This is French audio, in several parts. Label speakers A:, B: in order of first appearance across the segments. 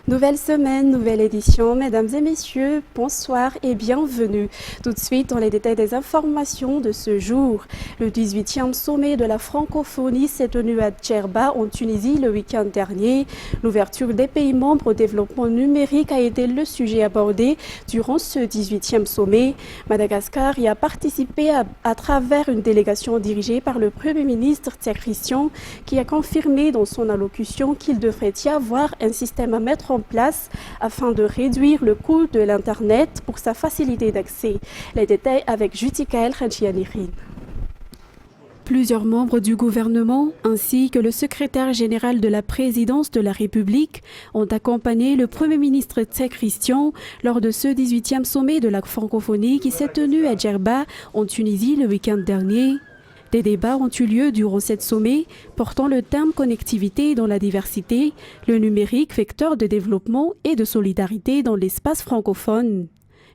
A: Nouvelle semaine, nouvelle édition. Mesdames et messieurs, bonsoir et bienvenue. Tout de suite dans les détails des informations de ce jour. Le 18e sommet de la francophonie s'est tenu à Djerba en Tunisie le week-end dernier. L'ouverture des pays membres au développement numérique a été le sujet abordé durant ce 18e sommet. Madagascar y a participé à travers une délégation dirigée par le Premier ministre Thierry Christian qui a confirmé dans son allocution qu'il devrait y avoir un système à mettre en place afin de réduire le coût de l'Internet pour sa facilité d'accès. Les détails avec Jutikael Khadjianirin. Plusieurs membres du gouvernement ainsi que le secrétaire général de la présidence de la République ont accompagné le Premier ministre Thierry Christian lors de ce 18e sommet de la francophonie qui s'est tenu à Djerba en Tunisie le week-end dernier. Des débats ont eu lieu durant cette sommet portant le thème connectivité dans la diversité, le numérique vecteur de développement et de solidarité dans l'espace francophone.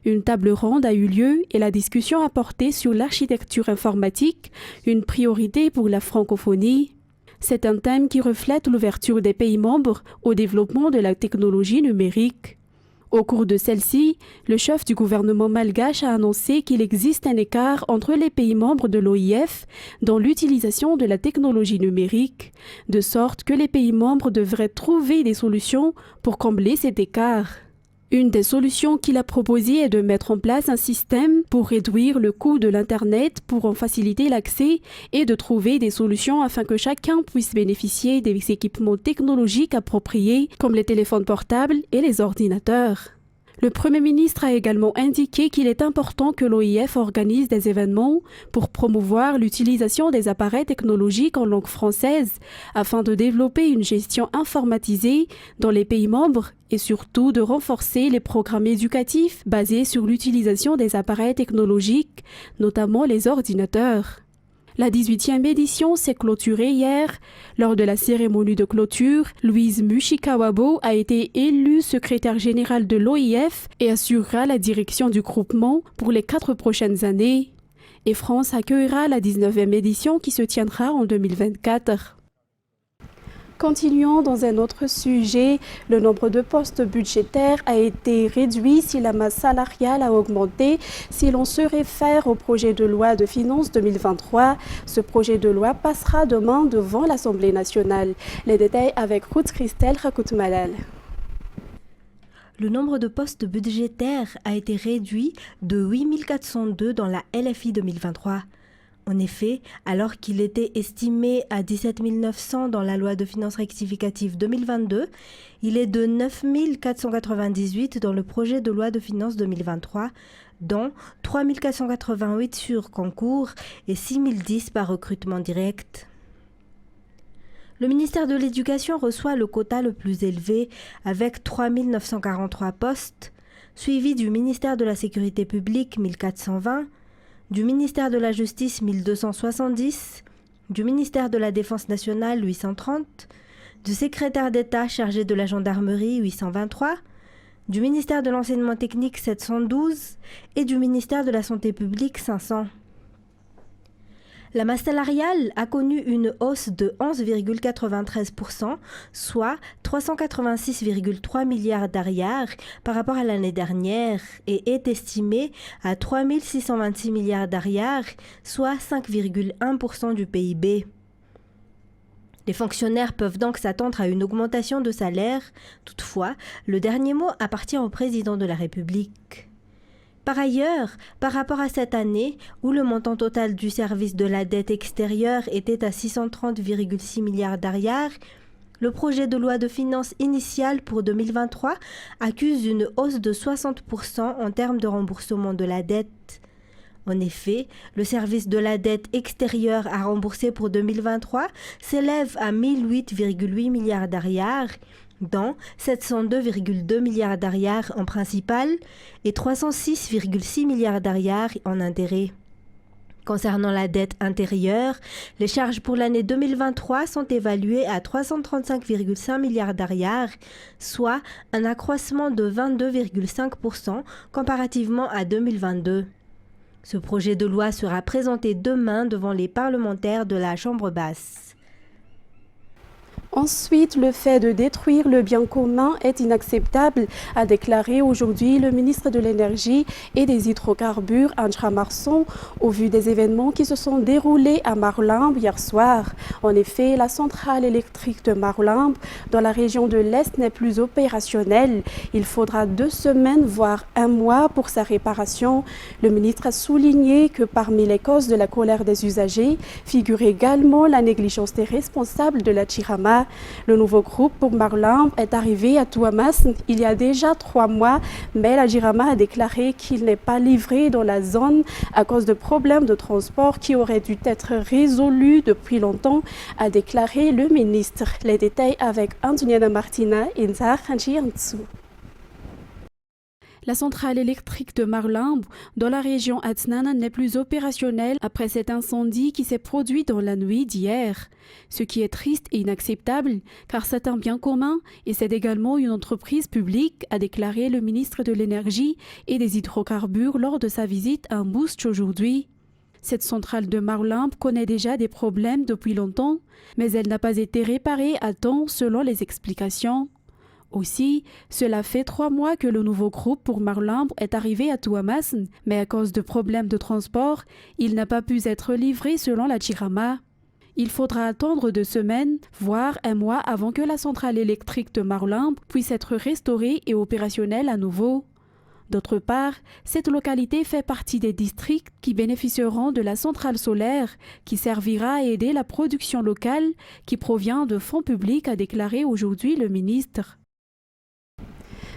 A: Une table ronde a eu lieu et la discussion a porté sur l'architecture informatique, une priorité pour la francophonie. C'est un thème qui reflète l'ouverture des pays membres au développement de la technologie numérique. Au cours de celle-ci, le chef du gouvernement malgache a annoncé qu'il existe un écart entre les pays membres de l'OIF dans l'utilisation de la technologie numérique, de sorte que les pays membres devraient trouver des solutions pour combler cet écart. Une des solutions qu'il a proposées est de mettre en place un système pour réduire le coût de l'Internet pour en faciliter l'accès et de trouver des solutions afin que chacun puisse bénéficier des équipements technologiques appropriés comme les téléphones portables et les ordinateurs. Le Premier ministre a également indiqué qu'il est important que l'OIF organise des événements pour promouvoir l'utilisation des appareils technologiques en langue française afin de développer une gestion informatisée dans les pays membres et surtout de renforcer les programmes éducatifs basés sur l'utilisation des appareils technologiques, notamment les ordinateurs. La 18e édition s'est clôturée hier. Lors de la cérémonie de clôture, Louise Mushikawabo a été élue secrétaire générale de l'OIF et assurera la direction du groupement pour les 4 prochaines années. Et France accueillera la 19e édition qui se tiendra en 2024. Continuons dans un autre sujet. Le nombre de postes budgétaires a été réduit si la masse salariale a augmenté. Si l'on se réfère au projet de loi de finances 2023, ce projet de loi passera demain devant l'Assemblée nationale. Les détails avec Ruth Christelle Rakoutmalal.
B: Le nombre de postes budgétaires a été réduit de 8 402 dans la LFI 2023. En effet, alors qu'il était estimé à 17 900 dans la loi de finances rectificative 2022, il est de 9 498 dans le projet de loi de finances 2023, dont 3 488 sur concours et 6 010 par recrutement direct. Le ministère de l'Éducation reçoit le quota le plus élevé avec 3 943 postes, suivi du ministère de la Sécurité publique 1420, du ministère de la Justice 1270, du ministère de la Défense nationale 830, du secrétaire d'État chargé de la gendarmerie 823, du ministère de l'Enseignement technique 712 et du ministère de la Santé publique 500. La masse salariale a connu une hausse de 11,93%, soit 386,3 milliards d'ariars par rapport à l'année dernière et est estimée à 3 626 milliards d'ariars, soit 5,1% du PIB. Les fonctionnaires peuvent donc s'attendre à une augmentation de salaire. Toutefois, le dernier mot appartient au président de la République. Par ailleurs, par rapport à cette année, où le montant total du service de la dette extérieure était à 630,6 milliards d'ariars, le projet de loi de finances initiale pour 2023 accuse une hausse de 60% en termes de remboursement de la dette. En effet, le service de la dette extérieure à rembourser pour 2023 s'élève à 1008,8 milliards d'ariars, dont 702,2 milliards d'ariars en principal et 306,6 milliards d'ariars en intérêts. Concernant la dette intérieure, les charges pour l'année 2023 sont évaluées à 335,5 milliards d'ariars, soit un accroissement de 22,5% comparativement à 2022. Ce projet de loi sera présenté demain devant les parlementaires de la Chambre basse.
A: Ensuite, le fait de détruire le bien commun est inacceptable, a déclaré aujourd'hui le ministre de l'Énergie et des Hydrocarbures, Andra Marson, au vu des événements qui se sont déroulés à Marolimbe hier soir. En effet, la centrale électrique de Marolimbe, dans la région de l'Est, n'est plus opérationnelle. Il faudra 2 semaines, voire 1 mois pour sa réparation. Le ministre a souligné que parmi les causes de la colère des usagers figure également la négligence des responsables de la Chirama. Le nouveau groupe pour Marolimbe est arrivé à Touamas il y a déjà 3 mois, mais la Jirama a déclaré qu'il n'est pas livré dans la zone à cause de problèmes de transport qui auraient dû être résolus depuis longtemps, a déclaré le ministre. Les détails avec Antoniana Martina et Nzar Hanjiantsu. La centrale électrique de Marolimbe, dans la région Atnana, n'est plus opérationnelle après cet incendie qui s'est produit dans la nuit d'hier. Ce qui est triste et inacceptable, car c'est un bien commun et c'est également une entreprise publique, a déclaré le ministre de l'Énergie et des Hydrocarbures lors de sa visite à Mbouch aujourd'hui. Cette centrale de Marolimbe connaît déjà des problèmes depuis longtemps, mais elle n'a pas été réparée à temps selon les explications. Aussi, cela fait 3 mois que le nouveau groupe pour Marolimbe est arrivé à Touamas, mais à cause de problèmes de transport, il n'a pas pu être livré selon la Chirama. Il faudra attendre 2 semaines, voire 1 mois avant que la centrale électrique de Marolimbe puisse être restaurée et opérationnelle à nouveau. D'autre part, cette localité fait partie des districts qui bénéficieront de la centrale solaire qui servira à aider la production locale qui provient de fonds publics, a déclaré aujourd'hui le ministre.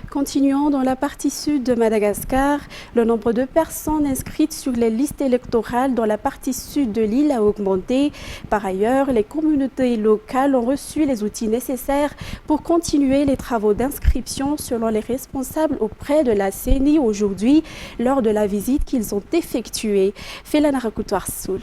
A: Continuons dans la partie sud de Madagascar. Le nombre de personnes inscrites sur les listes électorales dans la partie sud de l'île a augmenté. Par ailleurs, les communautés locales ont reçu les outils nécessaires pour continuer les travaux d'inscription selon les responsables auprès de la CENI aujourd'hui lors de la visite qu'ils ont effectuée. Felana Rakoutoir Soul.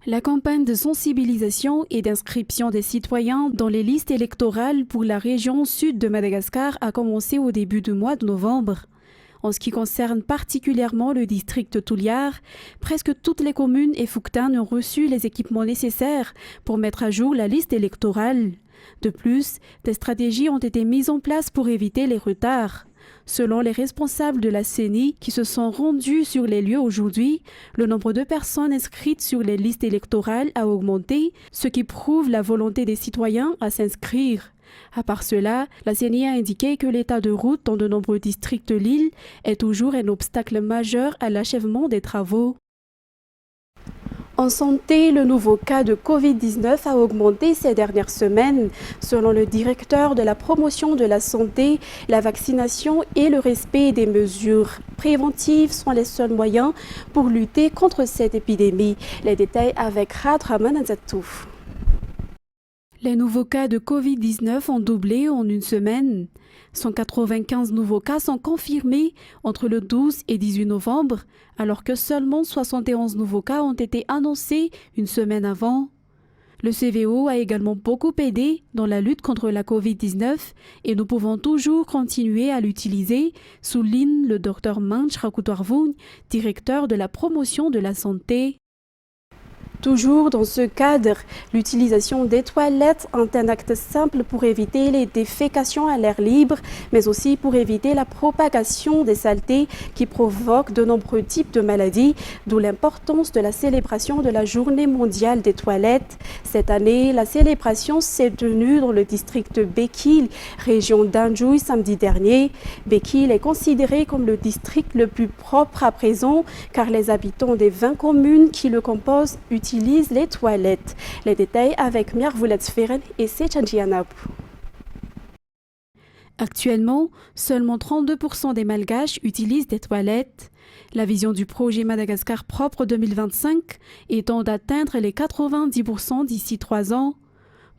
A: La campagne de sensibilisation et d'inscription des citoyens dans les listes électorales pour la région sud de Madagascar a commencé au début du mois de novembre. En ce qui concerne particulièrement le district de Touliar, presque toutes les communes et Fouktan ont reçu les équipements nécessaires pour mettre à jour la liste électorale. De plus, des stratégies ont été mises en place pour éviter les retards. Selon les responsables de la CENI qui se sont rendus sur les lieux aujourd'hui, le nombre de personnes inscrites sur les listes électorales a augmenté, ce qui prouve la volonté des citoyens à s'inscrire. À part cela, la CENI a indiqué que l'état de route dans de nombreux districts de l'île est toujours un obstacle majeur à l'achèvement des travaux. En santé, le nouveau cas de Covid-19 a augmenté ces dernières semaines. Selon le directeur de la promotion de la santé, la vaccination et le respect des mesures préventives sont les seuls moyens pour lutter contre cette épidémie. Les détails avec Radraman Anzatouf. Les nouveaux cas de Covid-19 ont doublé en une semaine. 195 nouveaux cas sont confirmés entre le 12 et 18 novembre, alors que seulement 71 nouveaux cas ont été annoncés une semaine avant. Le CVO a également beaucoup aidé dans la lutte contre la Covid-19 et nous pouvons toujours continuer à l'utiliser, souligne le Dr Manch Rakoutoirvoun, directeur de la promotion de la santé. Toujours dans ce cadre, l'utilisation des toilettes est un acte simple pour éviter les défécations à l'air libre, mais aussi pour éviter la propagation des saletés qui provoquent de nombreux types de maladies, d'où l'importance de la célébration de la Journée mondiale des toilettes. Cette année, la célébration s'est tenue dans le district de Bekil, région d'Anjouy, samedi dernier. Bekil est considéré comme le district le plus propre à présent, car les habitants des 20 communes qui le composent utilisent les toilettes. Les détails avec Miarvoulet Sferen et Sechanjianapou. Actuellement, seulement 32% des Malgaches utilisent des toilettes. La vision du projet Madagascar propre 2025 étant d'atteindre les 90% d'ici 3 ans.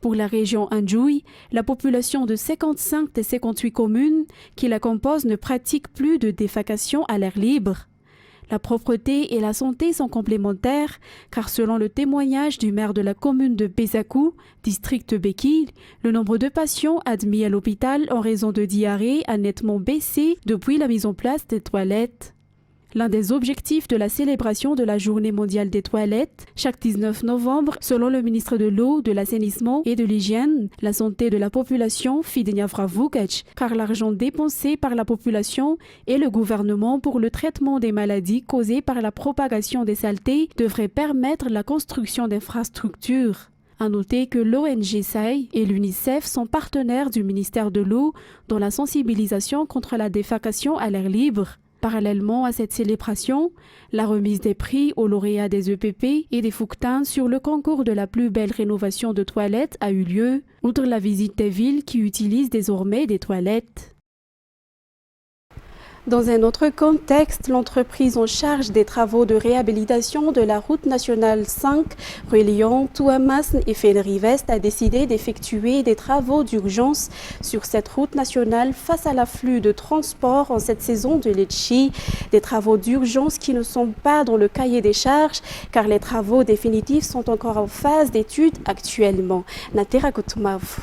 A: Pour la région Anjouy, la population de 55 des 58 communes qui la composent ne pratique plus de défécation à l'air libre. La propreté et la santé sont complémentaires, car selon le témoignage du maire de la commune de Bezakou, district de Bekil, le nombre de patients admis à l'hôpital en raison de diarrhée a nettement baissé depuis la mise en place des toilettes. L'un des objectifs de la célébration de la Journée mondiale des toilettes, chaque 19 novembre, selon le ministre de l'Eau, de l'Assainissement et de l'Hygiène, la santé de la population fit de Vukac, car l'argent dépensé par la population et le gouvernement pour le traitement des maladies causées par la propagation des saletés devrait permettre la construction d'infrastructures. À noter que l'ONG SAI et l'UNICEF sont partenaires du ministère de l'Eau dans la sensibilisation contre la défécation à l'air libre. Parallèlement à cette célébration, la remise des prix aux lauréats des EPP et des Fouctans sur le concours de la plus belle rénovation de toilettes a eu lieu, outre la visite des villes qui utilisent désormais des toilettes. Dans un autre contexte, l'entreprise en charge des travaux de réhabilitation de la route nationale 5 reliant Touamasn et Fenrivest a décidé d'effectuer des travaux d'urgence sur cette route nationale face à l'afflux de transport en cette saison de Litchi. Des travaux d'urgence qui ne sont pas dans le cahier des charges car les travaux définitifs sont encore en phase d'étude actuellement. Natera Koutumav.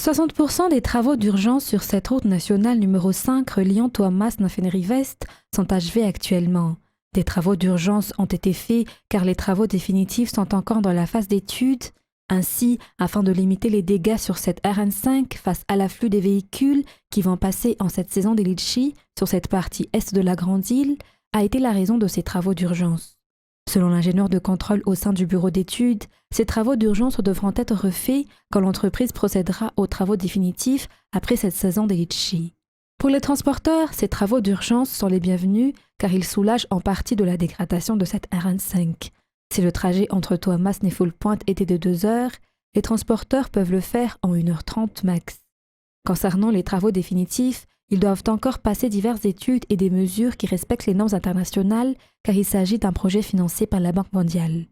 C: 60% des travaux d'urgence sur cette route nationale numéro 5 reliant Touamasn à Fenrivest sont achevés actuellement. Des travaux d'urgence ont été faits car les travaux définitifs sont encore dans la phase d'étude. Ainsi, afin de limiter les dégâts sur cette RN5 face à l'afflux des véhicules qui vont passer en cette saison des Litchi sur cette partie est de la Grande Île, a été la raison de ces travaux d'urgence. Selon l'ingénieur de contrôle au sein du bureau d'études, ces travaux d'urgence devront être refaits quand l'entreprise procédera aux travaux définitifs après cette saison des Litchi. Pour les transporteurs, ces travaux d'urgence sont les bienvenus car ils soulagent en partie de la dégradation de cette RN5. Si le trajet entre Touamasn et Foulpointe était de 2 heures, les transporteurs peuvent le faire en 1h30 max. Concernant les travaux définitifs, ils doivent encore passer diverses études et des mesures qui respectent les normes internationales car il s'agit d'un projet financé par la Banque mondiale.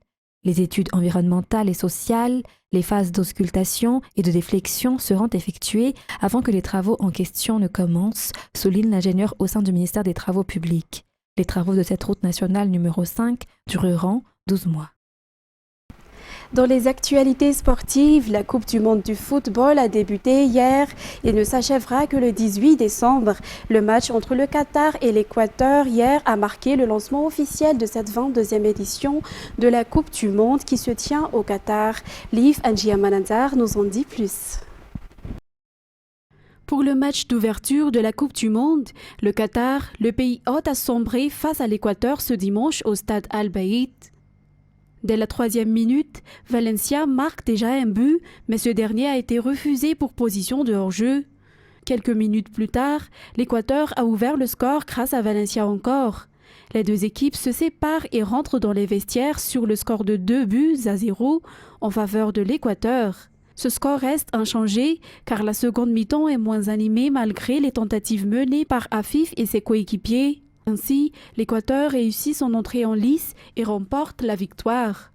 C: Les études environnementales et sociales, les phases d'auscultation et de déflexion seront effectuées avant que les travaux en question ne commencent, souligne l'ingénieur au sein du ministère des Travaux publics. Les travaux de cette route nationale numéro 5 dureront 12 mois.
A: Dans les actualités sportives, la Coupe du monde du football a débuté hier et ne s'achèvera que le 18 décembre. Le match entre le Qatar et l'Équateur hier a marqué le lancement officiel de cette 22e édition de la Coupe du monde qui se tient au Qatar. Liv Anjiamanandar nous en dit plus. Pour le match d'ouverture de la Coupe du monde, le Qatar, le pays hôte, a sombré face à l'Équateur ce dimanche au stade Al-Bayt. Dès la 3e minute, Valencia marque déjà un but, mais ce dernier a été refusé pour position de hors-jeu. Quelques minutes plus tard, l'Équateur a ouvert le score grâce à Valencia encore. Les deux équipes se séparent et rentrent dans les vestiaires sur le score de 2-0 en faveur de l'Équateur. Ce score reste inchangé car la seconde mi-temps est moins animée malgré les tentatives menées par Afif et ses coéquipiers. Ainsi, l'Équateur réussit son entrée en lice et remporte la victoire.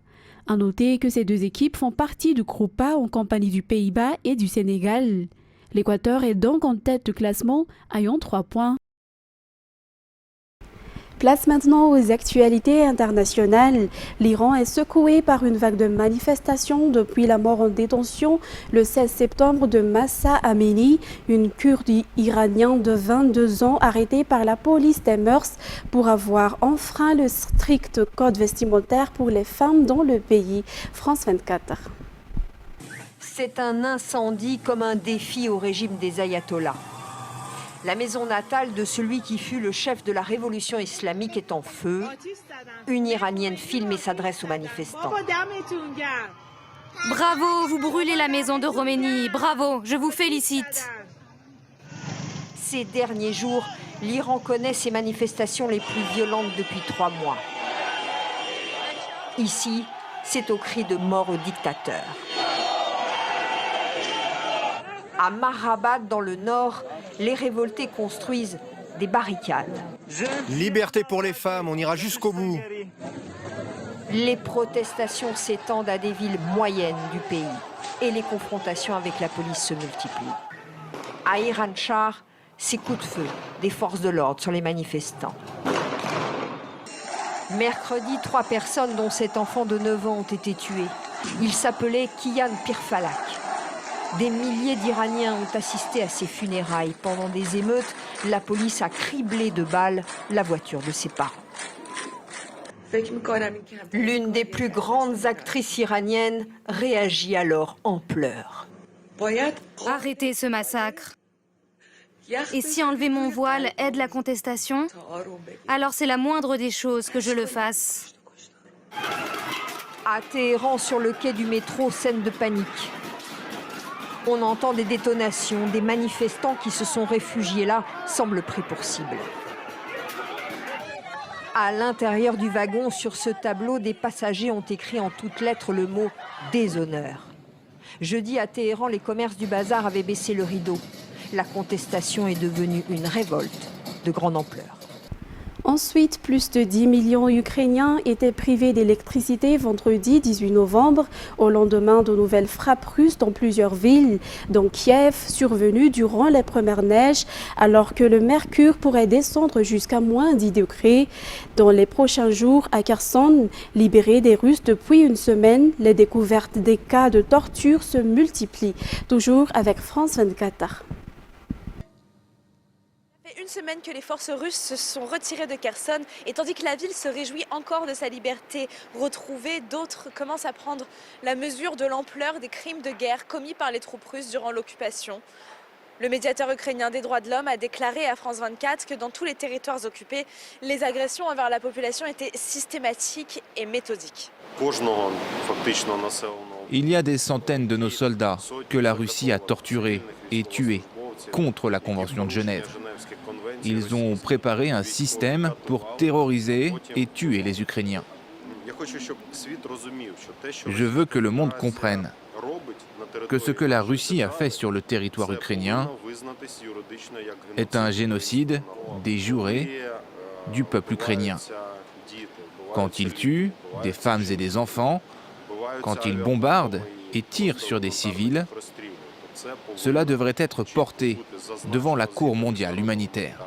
A: À noter que ces deux équipes font partie du groupe A en compagnie du Pays-Bas et du Sénégal. L'Équateur est donc en tête du classement, ayant 3 points. Place maintenant aux actualités internationales. L'Iran est secoué par une vague de manifestations depuis la mort en détention le 16 septembre de Mahsa Amini, une Kurde iranienne de 22 ans arrêtée par la police des mœurs pour avoir enfreint le strict code vestimentaire pour les femmes dans le pays. France 24.
D: C'est un incendie comme un défi au régime des ayatollahs. La maison natale de celui qui fut le chef de la révolution islamique est en feu. Une Iranienne filme et s'adresse aux manifestants.
E: Bravo, vous brûlez la maison de Khomeini. Bravo, je vous félicite.
D: Ces derniers jours, l'Iran connaît ses manifestations les plus violentes depuis 3 mois. Ici, c'est au cri de mort au dictateur. À Mahrabad, dans le nord, les révoltés construisent des barricades.
F: Liberté pour les femmes, on ira jusqu'au bout.
D: Les protestations s'étendent à des villes moyennes du pays et les confrontations avec la police se multiplient. À Iranshahr, c'est coups de feu des forces de l'ordre sur les manifestants. Mercredi, 3 personnes, dont cet enfant de 9 ans, ont été tuées. Il s'appelait Kian Pirfalak. Des milliers d'Iraniens ont assisté à ses funérailles. Pendant des émeutes, la police a criblé de balles la voiture de ses parents. L'une des plus grandes actrices iraniennes réagit alors en pleurs.
E: Arrêtez ce massacre. Et si enlever mon voile aide la contestation, alors c'est la moindre des choses que je le fasse.
D: À Téhéran, sur le quai du métro, scène de panique. On entend des détonations, des manifestants qui se sont réfugiés là semblent pris pour cible. À l'intérieur du wagon, sur ce tableau, des passagers ont écrit en toutes lettres le mot « déshonneur ». Jeudi, à Téhéran, les commerces du bazar avaient baissé le rideau. La contestation est devenue une révolte de grande ampleur.
A: Ensuite, plus de 10 millions d'Ukrainiens étaient privés d'électricité vendredi 18 novembre, au lendemain de nouvelles frappes russes dans plusieurs villes, dont Kiev, survenues durant les premières neiges, alors que le mercure pourrait descendre jusqu'à moins 10 degrés. Dans les prochains jours, à Kherson, libéré des Russes depuis une semaine, les découvertes des cas de torture se multiplient. Toujours avec France 24.
G: Une semaine que les forces russes se sont retirées de Kherson et tandis que la ville se réjouit encore de sa liberté retrouvée, d'autres commencent à prendre la mesure de l'ampleur des crimes de guerre commis par les troupes russes durant l'occupation. Le médiateur ukrainien des droits de l'homme a déclaré à France 24 que dans tous les territoires occupés, les agressions envers la population étaient systématiques et méthodiques.
H: Il y a des centaines de nos soldats que la Russie a torturés et tués contre la Convention de Genève. Ils ont préparé un système pour terroriser et tuer les Ukrainiens. Je veux que le monde comprenne que ce que la Russie a fait sur le territoire ukrainien est un génocide déjuré du peuple ukrainien. Quand ils tuent des femmes et des enfants, quand ils bombardent et tirent sur des civils, cela devrait être porté devant la Cour mondiale humanitaire.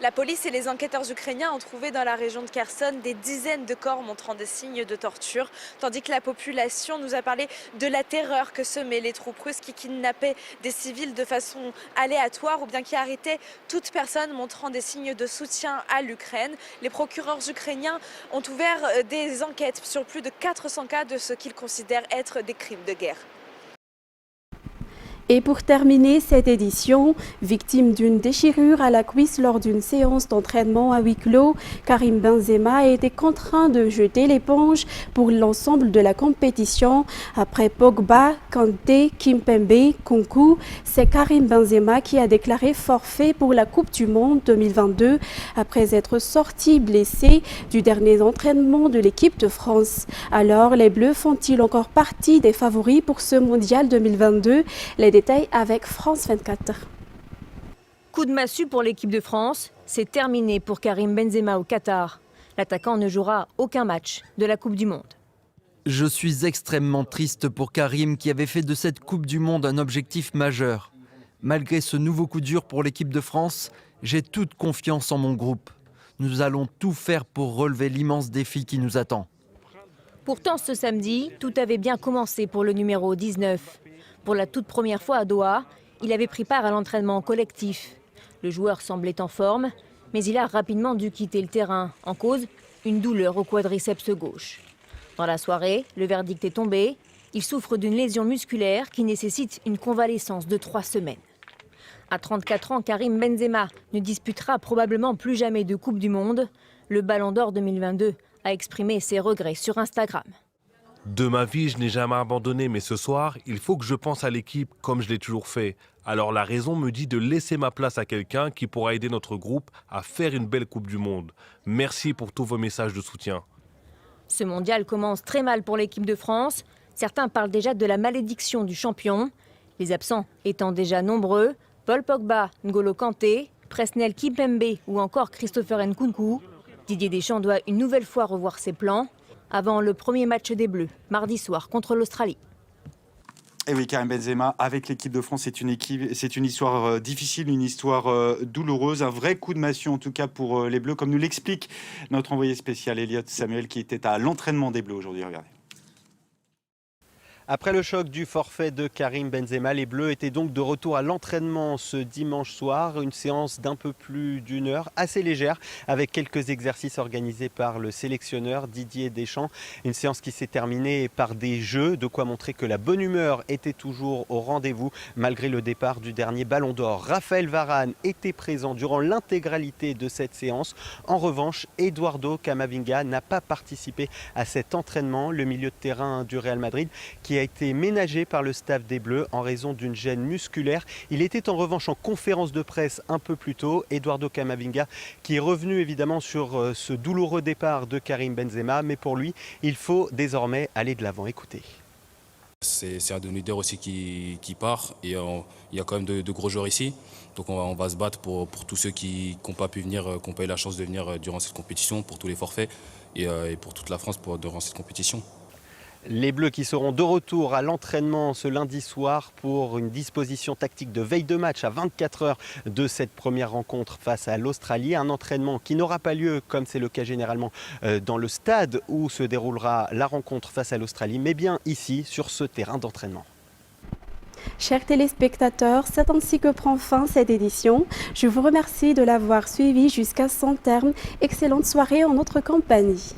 G: La police et les enquêteurs ukrainiens ont trouvé dans la région de Kherson des dizaines de corps montrant des signes de torture, tandis que la population nous a parlé de la terreur que semaient les troupes russes qui kidnappaient des civils de façon aléatoire ou bien qui arrêtaient toute personne montrant des signes de soutien à l'Ukraine. Les procureurs ukrainiens ont ouvert des enquêtes sur plus de 400 cas de ce qu'ils considèrent être des crimes de guerre.
A: Et pour terminer cette édition, victime d'une déchirure à la cuisse lors d'une séance d'entraînement à huis clos, Karim Benzema a été contraint de jeter l'éponge pour l'ensemble de la compétition. Après Pogba, Kanté, Kimpembe, Nkunku, c'est Karim Benzema qui a déclaré forfait pour la Coupe du Monde 2022 après être sorti blessé du dernier entraînement de l'équipe de France. Alors, les Bleus font-ils encore partie des favoris pour ce Mondial 2022 ? Les détails avec France 24.
I: Coup de massue pour l'équipe de France, c'est terminé pour Karim Benzema au Qatar. L'attaquant ne jouera aucun match de la Coupe du Monde.
J: Je suis extrêmement triste pour Karim qui avait fait de cette Coupe du Monde un objectif majeur. Malgré ce nouveau coup dur pour l'équipe de France, j'ai toute confiance en mon groupe. Nous allons tout faire pour relever l'immense défi qui nous attend.
I: Pourtant, ce samedi, tout avait bien commencé pour le numéro 19. Pour la toute première fois à Doha, il avait pris part à l'entraînement collectif. Le joueur semblait en forme, mais il a rapidement dû quitter le terrain. En cause, une douleur au quadriceps gauche. Dans la soirée, le verdict est tombé. Il souffre d'une lésion musculaire qui nécessite une convalescence de 3 semaines. À 34 ans, Karim Benzema ne disputera probablement plus jamais de Coupe du Monde. Le Ballon d'Or 2022 a exprimé ses regrets sur Instagram.
K: De ma vie, je n'ai jamais abandonné, mais ce soir, il faut que je pense à l'équipe comme je l'ai toujours fait. Alors la raison me dit de laisser ma place à quelqu'un qui pourra aider notre groupe à faire une belle Coupe du Monde. Merci pour tous vos messages de soutien.
I: Ce mondial commence très mal pour l'équipe de France. Certains parlent déjà de la malédiction du champion. Les absents étant déjà nombreux, Paul Pogba, N'Golo Kanté, Presnel Kimpembe ou encore Christopher Nkunku. Didier Deschamps doit une nouvelle fois revoir ses plans avant le premier match des Bleus, mardi soir contre l'Australie.
L: Et oui, Karim Benzema avec l'équipe de France, c'est une histoire difficile, une histoire douloureuse, un vrai coup de massue en tout cas pour les Bleus, comme nous l'explique notre envoyé spécial Elliot Samuel qui était à l'entraînement des Bleus aujourd'hui. Regardez.
M: Après le choc du forfait de Karim Benzema, les Bleus étaient donc de retour à l'entraînement ce dimanche soir. Une séance d'un peu plus d'une heure, assez légère, avec quelques exercices organisés par le sélectionneur Didier Deschamps. Une séance qui s'est terminée par des jeux, de quoi montrer que la bonne humeur était toujours au rendez-vous, malgré le départ du dernier Ballon d'Or. Raphaël Varane était présent durant l'intégralité de cette séance. En revanche, Eduardo Camavinga n'a pas participé à cet entraînement. Le milieu de terrain du Real Madrid qui a été ménagé par le staff des Bleus en raison d'une gêne musculaire. Il était en revanche en conférence de presse un peu plus tôt. Eduardo Camavinga qui est revenu évidemment sur ce douloureux départ de Karim Benzema, mais pour lui, il faut désormais aller de l'avant. Écoutez.
N: C'est un de nos leaders aussi qui part et il y a quand même de gros joueurs ici. Donc on va se battre pour tous ceux qui n'ont pas pu venir, qui n'ont pas eu la chance de venir durant cette compétition, pour tous les forfaits et pour toute la France durant cette compétition.
M: Les Bleus qui seront de retour à l'entraînement ce lundi soir pour une disposition tactique de veille de match à 24 heures de cette première rencontre face à l'Australie. Un entraînement qui n'aura pas lieu, comme c'est le cas généralement, dans le stade où se déroulera la rencontre face à l'Australie, mais bien ici, sur ce terrain d'entraînement.
A: Chers téléspectateurs, c'est ainsi que prend fin cette édition. Je vous remercie de l'avoir suivi jusqu'à son terme. Excellente soirée en notre compagnie.